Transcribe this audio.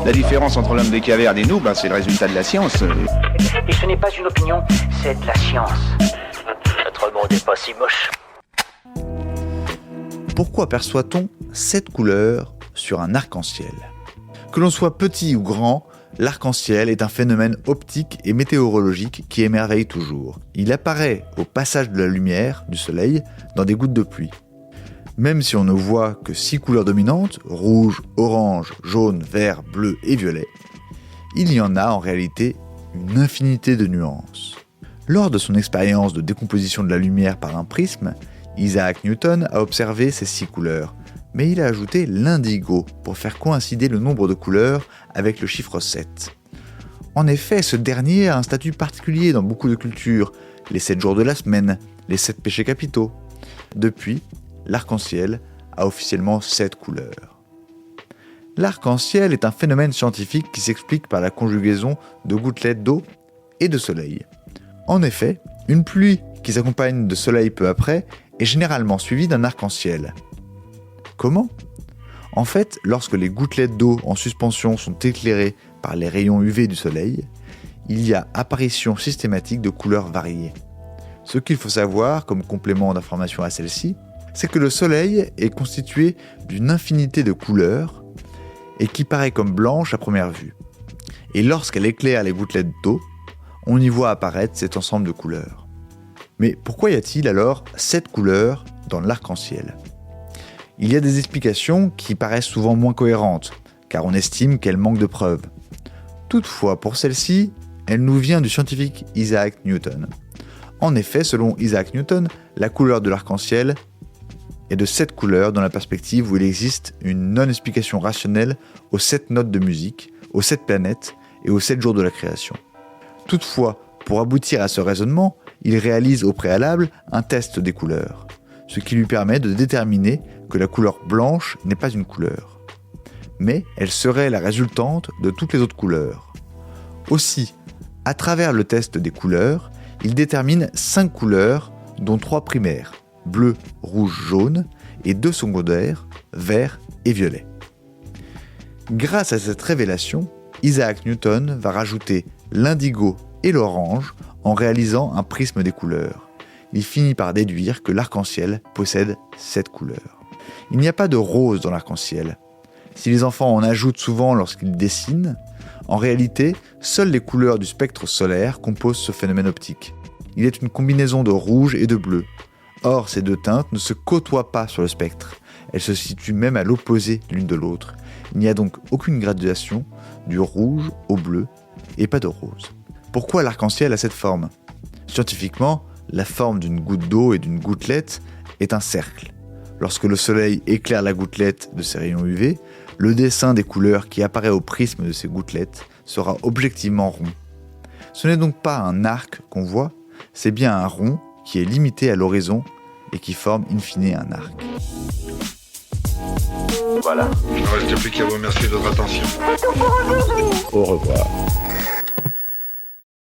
La différence entre l'homme des cavernes et nous, c'est le résultat de la science. Et ce n'est pas une opinion, c'est de la science. Notre monde n'est pas si moche. Pourquoi perçoit-on 7 couleurs sur un arc-en-ciel ? Que l'on soit petit ou grand, l'arc-en-ciel est un phénomène optique et météorologique qui émerveille toujours. Il apparaît au passage de la lumière du soleil dans des gouttes de pluie. Même si on ne voit que 6 couleurs dominantes, rouge, orange, jaune, vert, bleu et violet, il y en a en réalité une infinité de nuances. Lors de son expérience de décomposition de la lumière par un prisme, Isaac Newton a observé ces 6 couleurs, mais il a ajouté l'indigo pour faire coïncider le nombre de couleurs avec le chiffre 7. En effet, ce dernier a un statut particulier dans beaucoup de cultures, les 7 jours de la semaine, les 7 péchés capitaux. Depuis, l'arc-en-ciel a officiellement 7 couleurs. L'arc-en-ciel est un phénomène scientifique qui s'explique par la conjugaison de gouttelettes d'eau et de soleil. En effet, une pluie qui s'accompagne de soleil peu après est généralement suivie d'un arc-en-ciel. Comment ? En fait, lorsque les gouttelettes d'eau en suspension sont éclairées par les rayons UV du soleil, il y a apparition systématique de couleurs variées. Ce qu'il faut savoir comme complément d'information à celle-ci, c'est que le soleil est constitué d'une infinité de couleurs et qui paraît comme blanche à première vue. Et lorsqu'elle éclaire les gouttelettes d'eau, on y voit apparaître cet ensemble de couleurs. Mais pourquoi y a-t-il alors 7 couleurs dans l'arc-en-ciel ? Il y a des explications qui paraissent souvent moins cohérentes, car on estime qu'elles manquent de preuves. Toutefois, pour celle-ci, elle nous vient du scientifique Isaac Newton. En effet, selon Isaac Newton, la couleur de l'arc-en-ciel est de 7 couleurs dans la perspective où il existe une non-explication rationnelle aux 7 notes de musique, aux 7 planètes et aux 7 jours de la création. Toutefois, pour aboutir à ce raisonnement, il réalise au préalable un test des couleurs, ce qui lui permet de déterminer que la couleur blanche n'est pas une couleur, mais elle serait la résultante de toutes les autres couleurs. Aussi, à travers le test des couleurs, il détermine 5 couleurs, dont 3 primaires, bleu, rouge, jaune, et 2 secondaires, vert et violet. Grâce à cette révélation, Isaac Newton va rajouter l'indigo et l'orange en réalisant un prisme des couleurs. Il finit par déduire que l'arc-en-ciel possède 7 couleurs. Il n'y a pas de rose dans l'arc-en-ciel. Si les enfants en ajoutent souvent lorsqu'ils dessinent, en réalité, seules les couleurs du spectre solaire composent ce phénomène optique. Il est une combinaison de rouge et de bleu. Or, ces 2 teintes ne se côtoient pas sur le spectre. Elles se situent même à l'opposé l'une de l'autre. Il n'y a donc aucune graduation du rouge au bleu et pas de rose. Pourquoi l'arc-en-ciel a cette forme ? Scientifiquement, la forme d'une goutte d'eau et d'une gouttelette est un cercle. Lorsque le soleil éclaire la gouttelette de ses rayons UV, le dessin des couleurs qui apparaît au prisme de ces gouttelettes sera objectivement rond. Ce n'est donc pas un arc qu'on voit, c'est bien un rond qui est limité à l'horizon et qui forme in fine un arc. Voilà. Il ne reste plus qu'à vous remercier de votre attention. Au revoir.